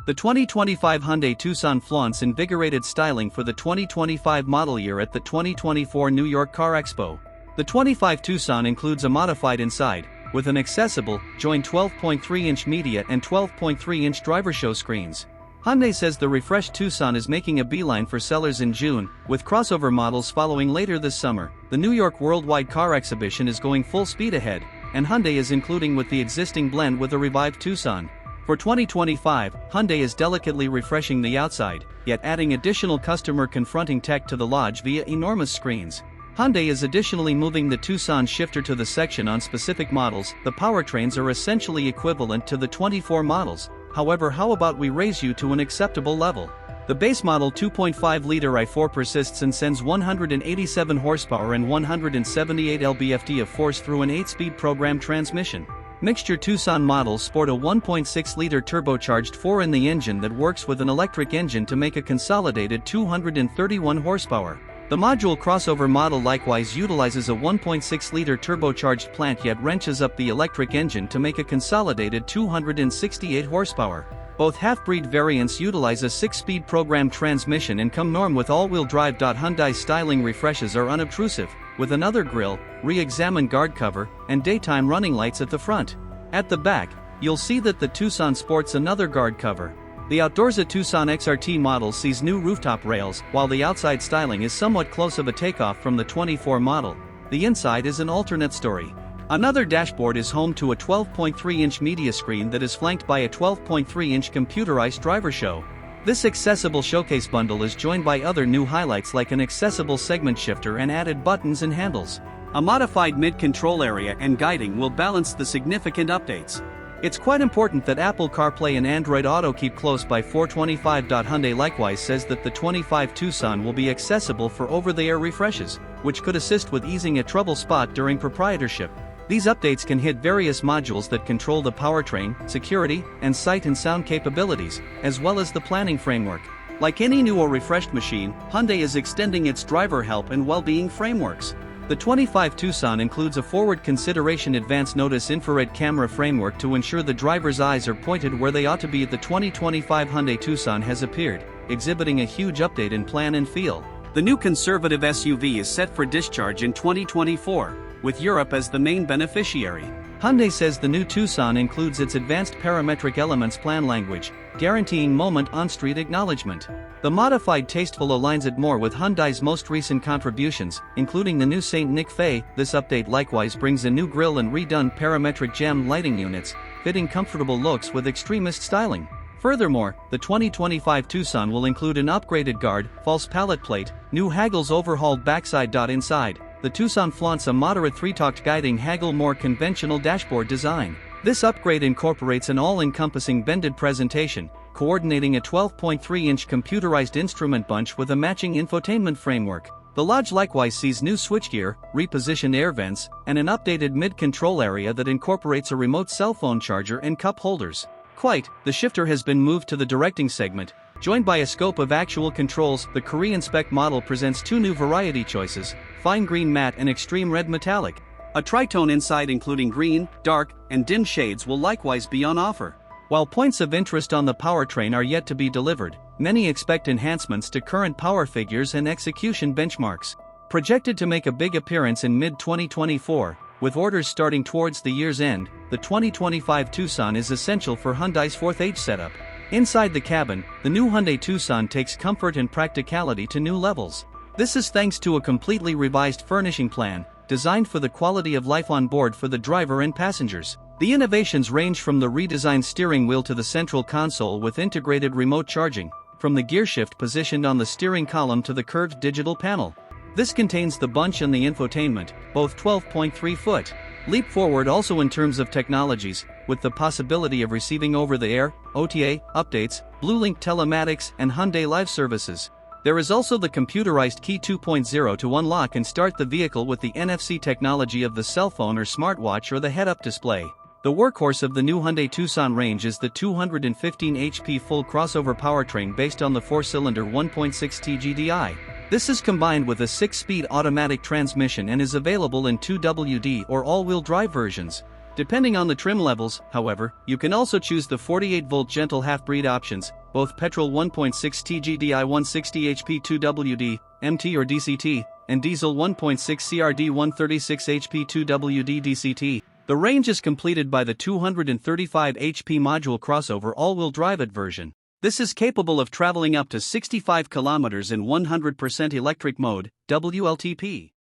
The 2025 Hyundai Tucson flaunts invigorated styling for the 2025 model year at the 2024 New York Car Expo. The 25 Tucson includes a modified inside, with an accessible, joined 12.3-inch media and 12.3-inch driver show screens. Hyundai says the refreshed Tucson is making a beeline for sellers in June, with crossover models following later this summer. The New York Worldwide Car Exhibition is going full speed ahead, and Hyundai is including with the existing blend with a revived Tucson. For 2025, Hyundai is delicately refreshing the outside, yet adding additional customer-confronting tech to the lodge via enormous screens. Hyundai is additionally moving the Tucson shifter to the section on specific models. The powertrains are essentially equivalent to the 24 models, however, how about we raise you to an acceptable level? The base model 2.5-liter i4 persists and sends 187 horsepower and 178 lb-ft of force through an 8-speed program transmission. Mixture Tucson models sport a 1.6-liter turbocharged 4 in the engine that works with an electric engine to make a consolidated 231 horsepower. The module crossover model likewise utilizes a 1.6-liter turbocharged plant yet wrenches up the electric engine to make a consolidated 268 horsepower. Both half-breed variants utilize a 6-speed program transmission and come norm with all-wheel drive. Hyundai's styling refreshes are unobtrusive, with another grille, re-examined guard cover, and daytime running lights at the front. At the back, you'll see that the Tucson sports another guard cover. The Outdoorza Tucson XRT model sees new rooftop rails, while the outside styling is somewhat close of a takeoff from the 24 model. The inside is an alternate story. Another dashboard is home to a 12.3-inch media screen that is flanked by a 12.3-inch computerized driver show. This accessible showcase bundle is joined by other new highlights like an accessible segment shifter and added buttons and handles. A modified mid-control area and guiding will balance the significant updates. It's quite important that Apple CarPlay and Android Auto keep close by 425. Hyundai likewise says that the 25 Tucson will be accessible for over-the-air refreshes, which could assist with easing a trouble spot during proprietorship. These updates can hit various modules that control the powertrain, security, and sight and sound capabilities, as well as the planning framework. Like any new or refreshed machine, Hyundai is extending its driver help and well-being frameworks. The 25 Tucson includes a forward consideration advance notice infrared camera framework to ensure the driver's eyes are pointed where they ought to be. The 2025 Hyundai Tucson has appeared, exhibiting a huge update in plan and feel. The new conservative SUV is set for discharge in 2024, with Europe as the main beneficiary. Hyundai says the new Tucson includes its advanced parametric elements plan language, guaranteeing moment on-street acknowledgement. The modified Tasteful aligns it more with Hyundai's most recent contributions, including the new St. Nick Fay. This update likewise brings a new grille and redone parametric jammed lighting units, fitting comfortable looks with extremist styling. Furthermore, the 2025 Tucson will include an upgraded guard, false pallet plate, new haggles overhauled backside. Inside, the Tucson flaunts a moderate 3-talked guiding haggle more conventional dashboard design. This upgrade incorporates an all-encompassing bended presentation, coordinating a 12.3-inch computerized instrument bunch with a matching infotainment framework. The lodge likewise sees new switchgear, repositioned air vents, and an updated mid-control area that incorporates a remote cell phone charger and cup holders. The shifter has been moved to the directing segment, joined by a scope of actual controls. The Korean spec model presents 2 new variety choices, fine green matte and extreme red metallic. A tritone inside including green, dark, and dim shades will likewise be on offer. While points of interest on the powertrain are yet to be delivered, many expect enhancements to current power figures and execution benchmarks. Projected to make a big appearance in mid-2024, with orders starting towards the year's end, the 2025 Tucson is essential for Hyundai's 4th-age setup. Inside the cabin, the new Hyundai Tucson takes comfort and practicality to new levels. This is thanks to a completely revised furnishing plan, designed for the quality of life on board for the driver and passengers. The innovations range from the redesigned steering wheel to the central console with integrated remote charging, from the gearshift positioned on the steering column to the curved digital panel. This contains the bunch and the infotainment, both 12.3-foot. Leap forward also in terms of technologies, with the possibility of receiving over-the-air, OTA, updates, BlueLink telematics, and Hyundai Live services. There is also the computerized key 2.0 to unlock and start the vehicle with the NFC technology of the cell phone or smartwatch or the head-up display. The workhorse of the new Hyundai Tucson range is the 215 HP full crossover powertrain based on the 4-cylinder 1.6T GDI. This is combined with a 6-speed automatic transmission and is available in 2WD or all-wheel drive versions. Depending on the trim levels, however, you can also choose the 48-volt gentle half-breed options, both petrol 1.6 TGDI 160 HP 2WD, MT or DCT, and diesel 1.6 CRD 136 HP 2WD DCT. The range is completed by the 235 HP module crossover all-wheel drive version. This is capable of traveling up to 65 kilometers in 100% electric mode, WLTP.